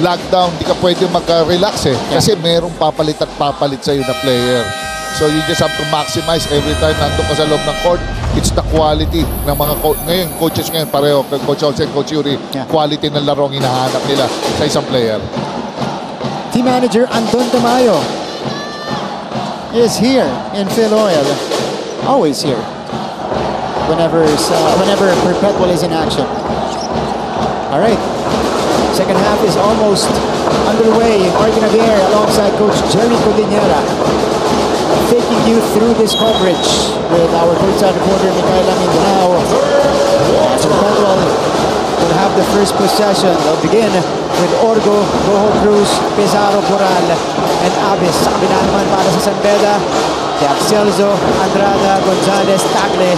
lockdown, hindi ka pwede mag-relax kasi merong papalit at papalit sa'yo na player. So you just have to maximize every time nandun ka sa loob ng court. It's the quality ng mga ngayon, coaches ngayon pareho, Coach Jose, Coach Yuri, quality ng larong hinahanap nila sa isang player. Team manager Anton Tamayo is here in Phil Oil. Always here. Whenever Perpetual is in action. All right. Second half is almost underway. Martin Javier alongside Coach Jerry Cordillera, taking you through this coverage with our courtside reporter Micaela Mindanao. Perpetual will have the first possession. They'll begin with Orgo, Rojo Cruz, Pizarro, Boral, and Abis. Sa kabila naman para sa San Beda, they have Celso, Andrada, Gonzalez, Tagle,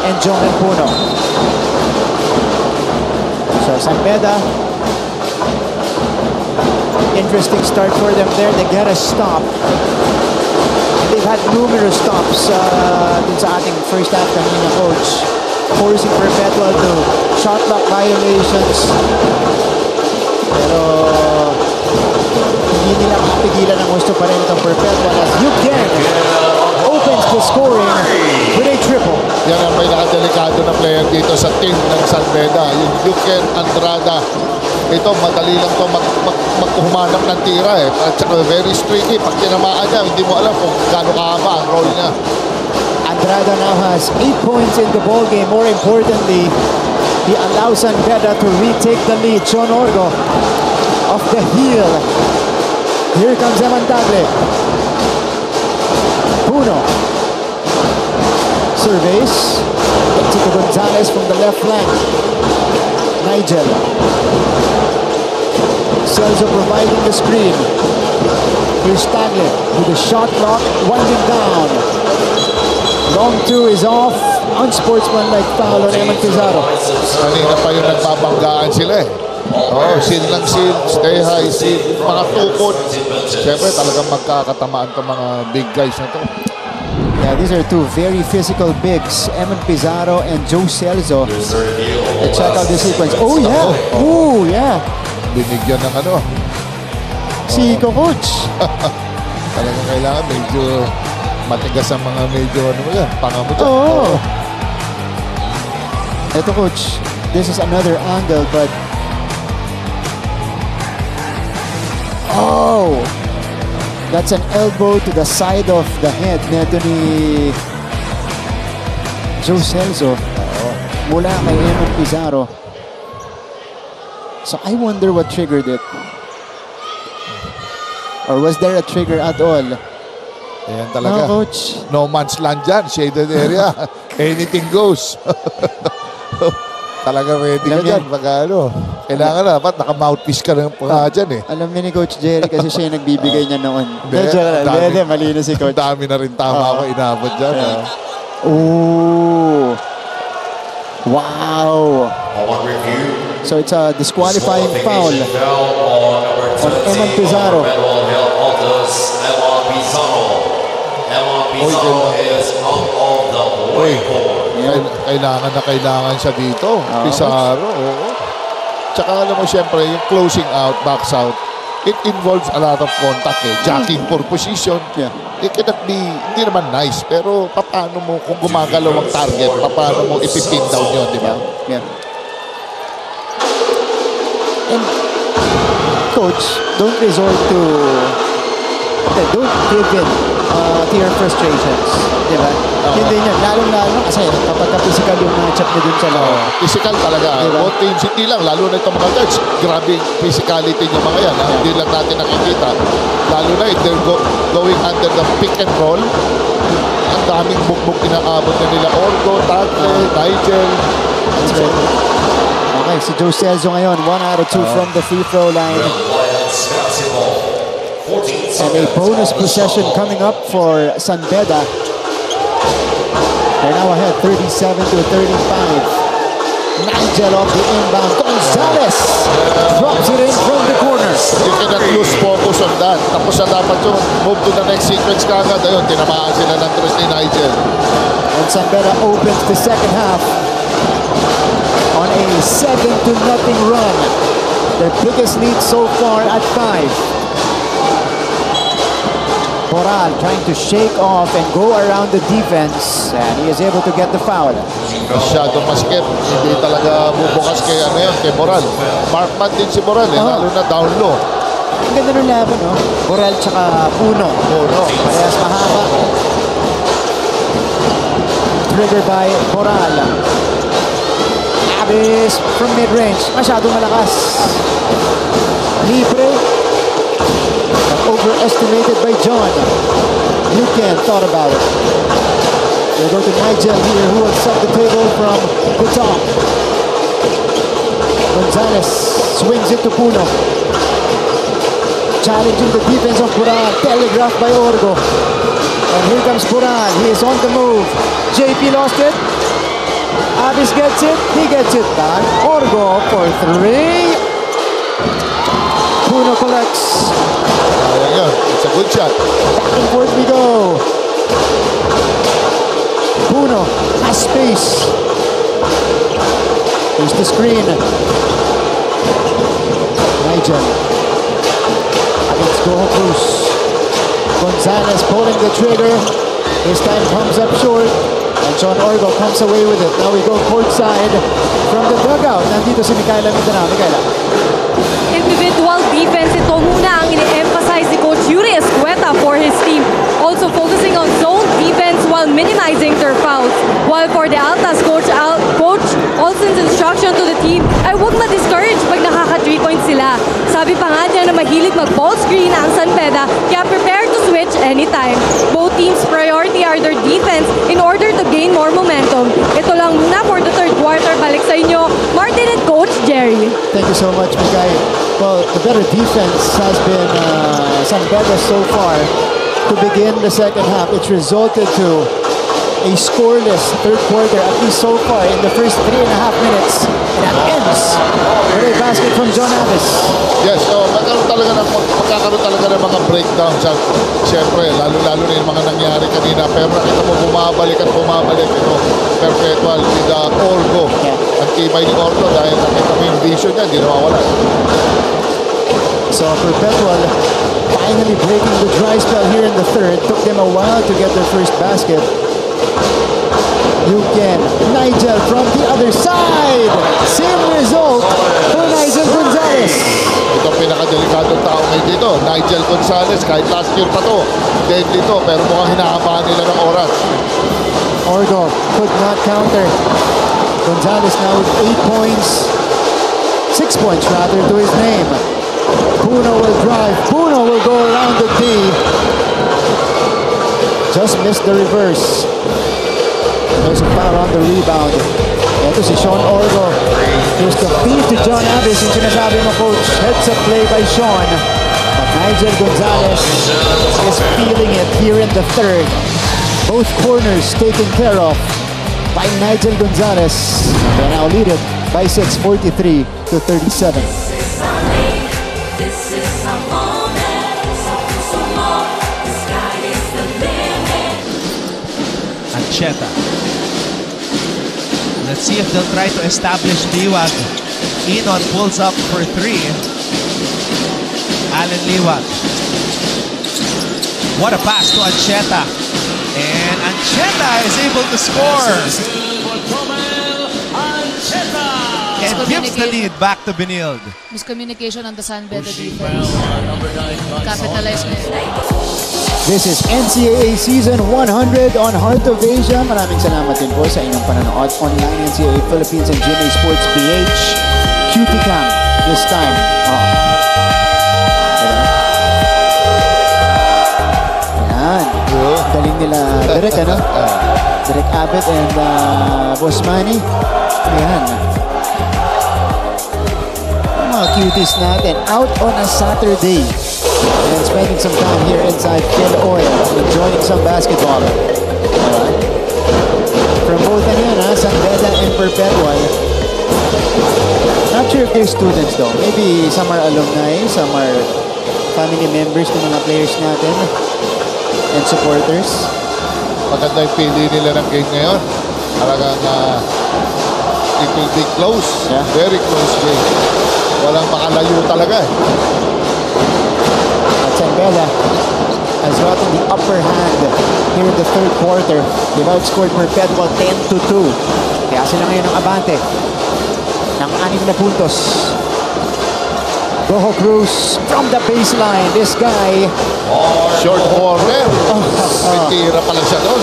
and John Puno. So San Beda, interesting start for them there. They get a stop. They've had numerous stops dun sa ating first half kanina, Coach. Forcing Perpetual to shot clock violations. Pero hindi nila mapigilan ang gusto pa rin itong Perpetual as Yuken opens the scoring with a triple. Yan ang may nakadelikado na player dito sa team ng San Beda. Yung Yuken Andrada. Ito, madali lang ito maghumanap ng tira At saka very streaky. Pag tinamaan niya, hindi mo alam kung gaano kahaba ang role niya. Andrada now has 8 points in the ball game. More importantly, he allows San Beda to retake the lead. John Orgo off the heel. Here comes Eman Tagle. Puno surveys. Tito Gonzalez from the left flank. Nigel. Celso providing the screen. Here's Tagle with the shot clock winding down. Long two is off. Unsportsmanlike foul on Eman Pizarro. Kanina pa yung nagbabanggaan sila seal lang seal, stay high seal, mga tukod. Siyempre talagang magkakatamaan itong mga big guys na to. Yeah, these are two very physical bigs, Eman Pizarro and Joe Celso. And check out the sequence. Oh yeah! Oh yeah! Binigyan ng si Coach. Talagang kailangan medyo matigas ang mga medyo panga mo dyan. Ito, Coach, this is another angle, but that's an elbow to the side of the head neto ni Joe Celso mula kay Eman Pizarro. So I wonder what triggered it. Or was there a trigger at all? Ayan talaga. No, Coach. No man's land dyan. Shaded area. Anything goes. Talaga ready ka dyan. Kailangan dapat naka-mouthpiece ka ng dyan Alam niya ni Coach Jerry kasi siya yung nagbibigay niya noon. Mali na si Coach. Dami na rin tama ako inabot dyan. Ooh. Wow. So it's a disqualifying foul on Eman Pizarro. Kailangan siya dito. Pizarro, Tsaka alam mo siyempre, yung closing out, backs out, it involves a lot of contact Jacking for position. It cannot be, hindi naman nice, pero paano mo, kung gumagalaw ang target, paano mo ipipin down yun, di ba? And Coach, don't resort to, don't give in to your frustrations, di ba? Hindi niya, lalong-lalo kasi kapag physical yung matchup niya dun sa loob. Physical talaga. Both teams, hindi lang, lalo na itong mga guards, grabe physicality yung mga yan. Hindi lang natin nakikita. Lalo na if they're going under the pick and roll, ang daming bukbuk inaabot na nila. Orgo, Tagle, Nigel. That's right. Okay, si Joe Celso ngayon, 1 out of 2 from the free throw line. And a bonus possession coming up for San Beda. They're now ahead 37 to 35. Nigel off the inbound. Gonzalez drops it in from the corner. You cannot lose focus on that. Tapos na dapat yung move to the next sequence kagad. Ayun, tinamaan sila ng tres ni Nigel. And San Beda opens the second half on a 7-0 run. Their biggest lead so far at 5. Boral trying to shake off and go around the defense, and he is able to get the foul. Masyadong maskip. Hindi talaga bubukas kay kay Boral. Markman din si Boral, lalo na down low. Ang ganda ng laban, no? Boral tsaka Puno. Parehas mahaba. Trigger by Boral. Abis from mid-range. Masyadong malakas. Libre. Overestimated by John. Lucan thought about it. We'll go to Nigel here, who will set the table from the top. Gonzalez swings it to Puno. Challenging the defense of Boral. Telegraphed by Orgo. And here comes Boral. He is on the move. JP lost it. Abis gets it. He gets it back. Orgo for 3. Puno collects. It's a good shot. Back and forth we go. Puno has space. Here's the screen. Nigel. Against Gohopus. Gonzalez pulling the trigger. His time comes up short. And John Orgo comes away with it. Now we go courtside from the dugout. Nandito si Micaela Mindanao. Micaela. Individual defense, ito muna ang ini-emphasize ni Coach Yuri Escueta for his team. Also focusing on zone defense while minimizing their fouls. While for the Altas, Coach Olsen's instruction to the team ay huwag ma-discourage pag nakaka 3 points sila. Sabi pa nga niya na mahilig mag-ball screen ang San Beda, kaya prepare to switch anytime. Both teams' priority are their defense in order to gain more momentum. Ito lang muna for the third quarter. Balik sa inyo, Martin and Coach Jerry. Thank you so much, Mikay. Well, the better defense has been San Beda so far. To begin the second half, it's resulted to a scoreless third quarter, at least so far in the first 3.5 minutes. And that ends with a basket from John Abis. Yes, magkakaroon talaga ng mga breakdowns. Siyempre, lalo-lalo na yung mga nangyari kanina. Pero nakita mo, bumabalik. Ito, Perpetual with Orgo. Ang tibay ni Orgo dahil nakita mo yung vision niya, hindi nawawala. So Perpetual finally breaking the dry spell here in the third. Took them a while to get their first basket. Lucan, Nigel from the other side. Same result for Nigel Gonzalez. Ito ang pinakadelikadong tao ngayon dito. Nigel Gonzalez, kahit last year pa to. Deadly to, pero mukhang hinahabaan nila ng oras. Orgo could not counter. Gonzalez now with 8 points. 6 points rather to his name. Puno will drive. Puno will go around the D. Just missed the reverse. There's a foul on the rebound. Ito si Sean Orgo. Here's the feed to John Abis. Yung sinasabi mo, Coach. Heads up play by Sean. But Nigel Gonzalez is feeling it here in the third. Both corners taken care of by Nigel Gonzalez. They now lead it by 6, 43 to 37. Ancheta. Let's see if they'll try to establish Liwag. Enon pulls up for 3. Allen Liwag. What a pass to Ancheta. And Ancheta is able to score. And gives the lead back to Benilde. Miscommunication on the San Beda defense. Capitalize na yun. This is NCAA Season 100 on Heart of Asia. Maraming salamat din po sa inyong panonood online. NCAA Philippines and GMA Sports PH. Cutie Cam this time. Ayan. Galing nila Derek, ano? Derek Abbott and Boss Manny. Ayan. Mga cuties natin out on a Saturday. And spending some time here inside Phil Oil, enjoying some basketball. From both San Beda and Perpetual. Not sure if they're students though. Maybe some are alumni, some are family members ng mga players natin and supporters. Maganda yung pili nila ng game ngayon. Talagang it will be close. Yeah. Very close game. Walang makalayo talaga eh. At San Beda has gotten the upper hand here in the third quarter. They've outscored Perpetual 10-2. Kaya sila ngayon ang abante ng 6 na puntos. Goho Cruz from the baseline. This guy, Short corner. Pitira pala siya doon.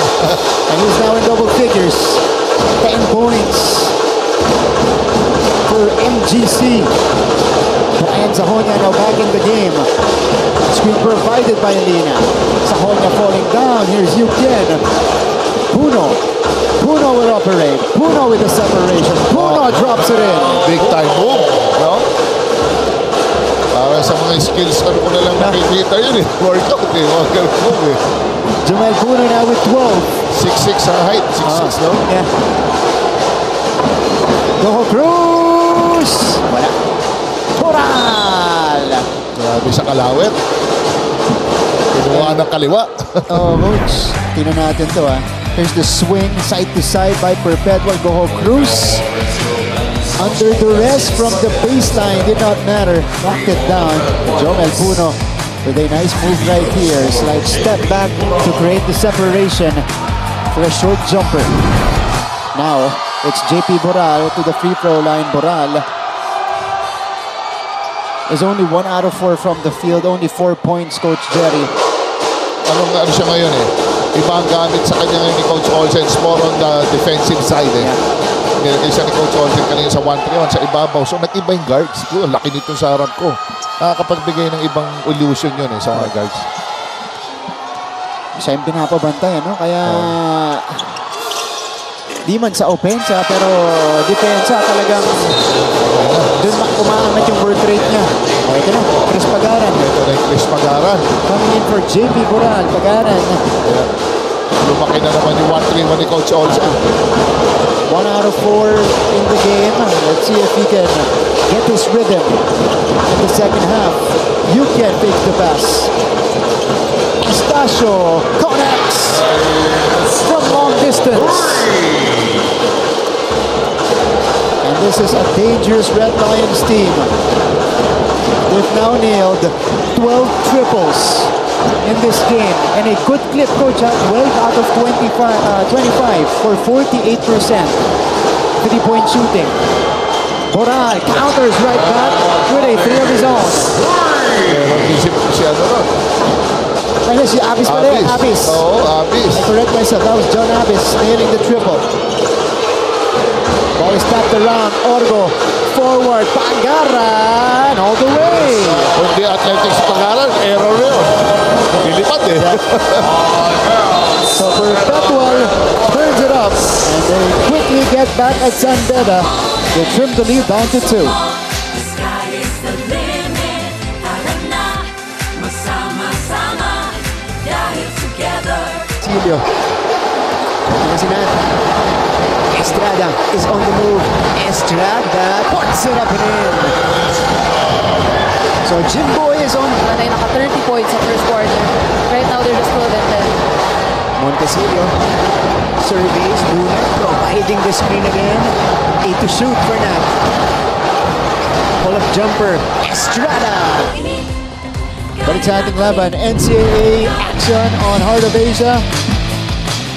and he's now in double figures. 10 points for MGC. Brian Zahonia now back in the game. Screen provided by Lina. Zahonia falling down. Here's Yukien. Puno. Puno will operate. Puno with the separation. Puno drops it in. Big time move. No? Para sa mga skills, ano ko na lang nakikita yun eh. Workout eh. Mga move eh. Jumel Puno now with 12. 6'6" ang height. 6'6", no? Yeah. Goho Cruz. Wala. Toral. Grabe sa kalawit. Kinuha ng kaliwa. Oh, Coach. Tingnan natin to, ah. Here's the swing side to side by Perpetual. Goho Cruz. Under duress from the baseline. Did not matter. Knocked it down. Jomel Puno with a nice move right here. Slide step back to create the separation for a short jumper. Now, it's JP Boral to the free throw line. Boral is only 1 out of 4 from the field. Only 4 points, Coach Jerry. Ano siya ngayon eh? Iba ang gamit sa kanya ngayon ni Coach Olsen. It's more on the defensive side eh. Nilagay siya ni Coach Olsen kanina sa 1-3-1 sa ibabaw. So nag-iba yung guards. Siguro laki nito sa harap ko. Nakakapagbigay ng ibang illusion yun eh sa mga guards. Siya yung pinapabantay, ano? Kaya di man sa opensa, pero depensa talagang doon umaangat yung work rate niya. O, ito na, Chris Pagaran. Ito na yung Chris Pagaran. Coming in for JP Boral. Pagaran. Yeah. Lumaki na naman yung 1-3-1 ni Coach Olsen. 1 out of 4 in the game. Let's see if he can get his rhythm in the second half. You can fake the pass. Astacio connects from long distance. And this is a dangerous Red Lions team. They've now nailed 12 triples in this game. And a good clip, Coach, 12 out of 25 for 48%. 3-point shooting. Boral counters right back with a 3 of his own. Pero isip ko siya doon. And si Abis pala, Abis. Oo, Abis. I correct myself, that was John Abis nailing the triple. Ball is tapped around, Orgo, forward, Pagaran, all the way. Kung di athletics Pagaran, error yun. Nilipad eh. So Perpetual turns it up, and they quickly get back at San Beda. They trim the lead down to 2. Silio. Tingnan si Nat. Estrada is on the move. Estrada puts it up and in. So Jimboy is on. Natay naka 30 points sa first quarter. Right now, they're just 12 and 10. Montesillo surveys Luna, providing the screen again. 8 to shoot for Nat. Pull-up jumper. Estrada. Balik sa ating laban, NCAA action on Heart of Asia.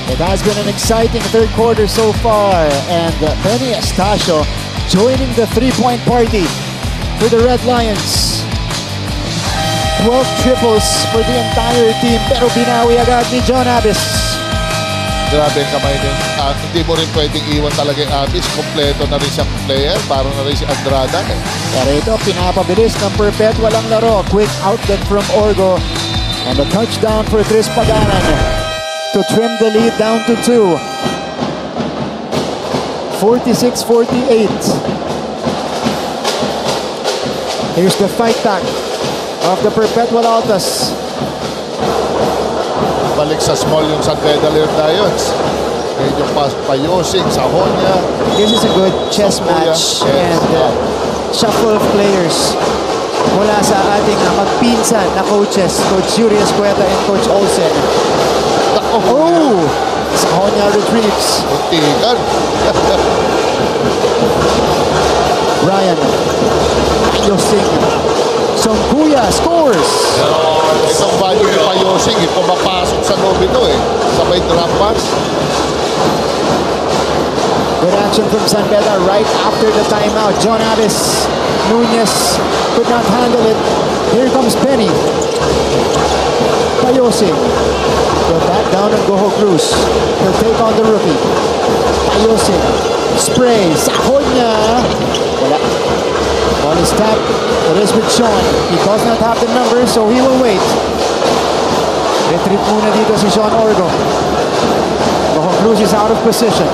It has been an exciting third quarter so far, and Benny Astacio joining the three-point party for the Red Lions. 12 triples for the entire team, pero binawi agad ni John Abis. Grabe ang kamay din. Hindi mo rin pwedeng iwan talaga yung Abis. Kompleto na rin siyang player. Parang na rin si Andrada. Pero ito, pinapabilis ng Perpetual ang laro. Quick outlet from Orgo. And a touchdown for Chris Pagaran to trim the lead down to 2. 46-48. Here's the fight back of the Perpetual Altas. Balik sa small yung San Beda Lions. Medyo payosing, Zahonia. This is a good chess match and shuffle of players mula sa ating magpinsan na coaches, Coach Yuri Escueta and Coach Olsen. Oh! Zahonia retrieves. Muntikan. Brian. Payosing. Songkuya scores. Itong value ni Payosing, pumapasok sa loob ito sabay drop pass. Good action from San Beda right after the timeout. John Abbas. Nunez could not handle it. Here comes Penny. Payosing. Go back down and Goho Cruz. He'll take on the rookie. Payosing. Spray. Sahon niya. Wala. Ball is tapped. It is with Sean. He does not have the number, so he will wait. Retreat muna dito si Sean Orgo. Goho Cruz is out of position.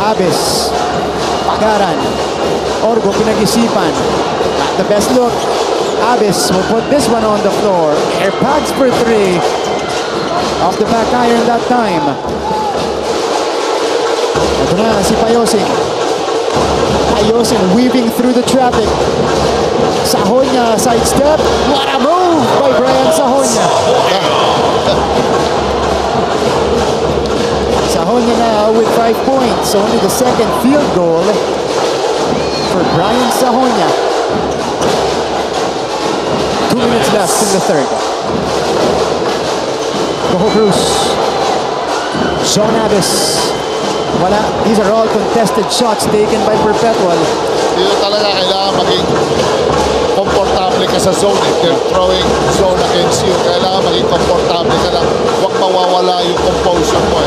Abis. Pagaran. Orgo pinag-isipan. Not the best look. Abis will put this one on the floor. Air pads for three. Off the back iron that time. Ito na si Payosing. Payosing weaving through the traffic. Sahonya sidestep. What a move by Brian Sahonya. Sahonya now with 5 points. Only the second field goal for Brian Sahonya. 2 minutes left in the third. Goho Cruz. Sean Abbas. Wala. These are all contested shots taken by Perpetual. Dito talaga kailangan maging komportable ka sa zone. If they're throwing zone against you, kailangan maging komportable ka lang. Huwag mawawala yung composure mo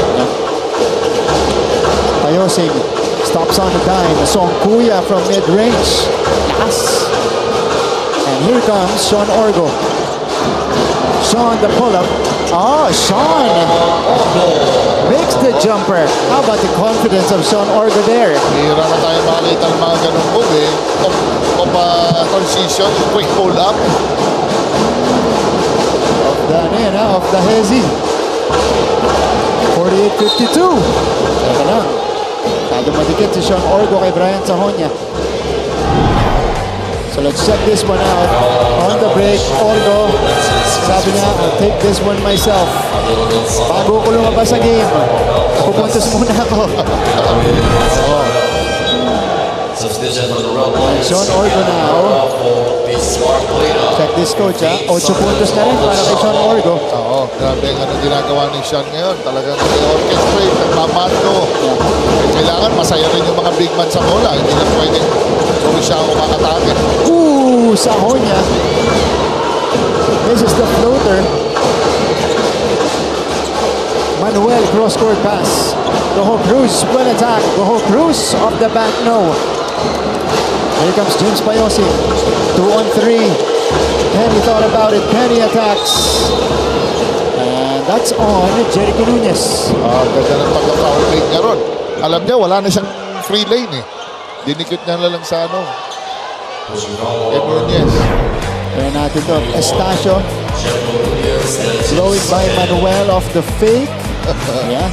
Payosing stops on the dime. Songkuya from mid-range. Lakas. And here comes Sean Orgo. Sean the pull-up. Oh, Sean makes the jumper. How about the confidence of Sean Orgo there? Hira na tayo makakita ng mga ganun move transition, quick pull-up. Of the Hezi. 48-52. Ito lang. Kado madikit si Sean Orgo kay Brian Sahonya. So let's check this one out. On the break, Orgo, sabi niya, I'll take this one myself. Bago ko lumabas sa game, pupuntos muna ako. Sean Orgo now. Check this coach, 8 puntos na rin para kay Sean Orgo. Oo, grabe ang ginagawa ni Sean ngayon. Talagang nag-orchestrate, nagmamando. Kailangan masaya rin yung mga big man sa bola. Hindi na pwedeng tuloy siya ako makatake. Ooh, Sahonya. This is the floater. Manuel cross-court pass. Goho Cruz, well attack. Goho Cruz off the back, no. Here comes James Payosing. 2-on-3. Penny thought about it. Penny attacks. And that's on Jericho Nunez. Ganda ng pagka-foul play niya ron. Alam niya, wala na siyang free lane Dinikit niya na lang sa Nunez. Kaya natin to. Estacio. Blowing by Manuel off the fake. Yeah.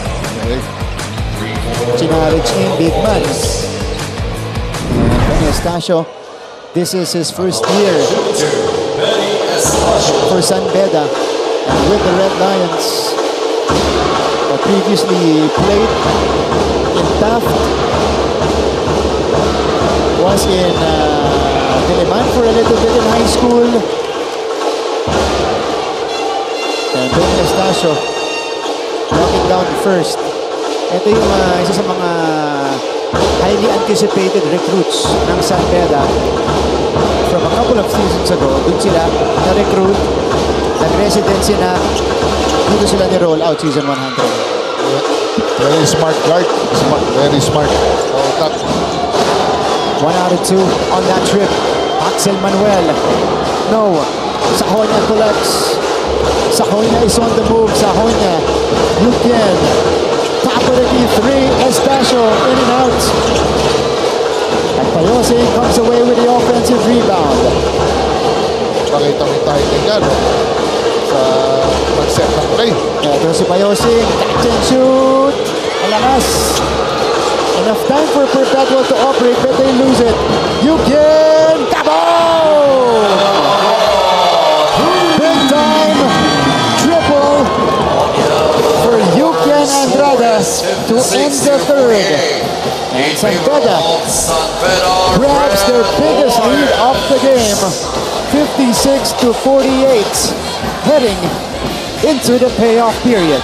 Chinarich in, big man. And Estacio, this is his first year for San Beda and with the Red Lions. Previously played in Taft, was in Diliman for a little bit in high school. And then Estacio knocking down first. Ito yung isa sa mga highly anticipated recruits ng San Beda. From a couple of seasons ago, dun sila na-recruit, nag-residency na, dito sila ni-roll out season 100. Very smart guard. Very smart. 1 out of 2 on that trip. Axel Manuel. No. Sahonya collects. Sahonya is on the move. Sahonya. Lukian. Top of the D3. Estacio in and out. And Payosing comes away with the offensive rebound. Pakita mo tayo nga, sa mag-set ng play. Ito si Payosing. Catch and shoot. Alakas. Enough time for Perpetual to operate, but they lose it. Yukian. Tabo! Big time triple for Yukian Andrada to end the third. And San Beda grabs their biggest lead of the game, 56-48, heading into the payoff period.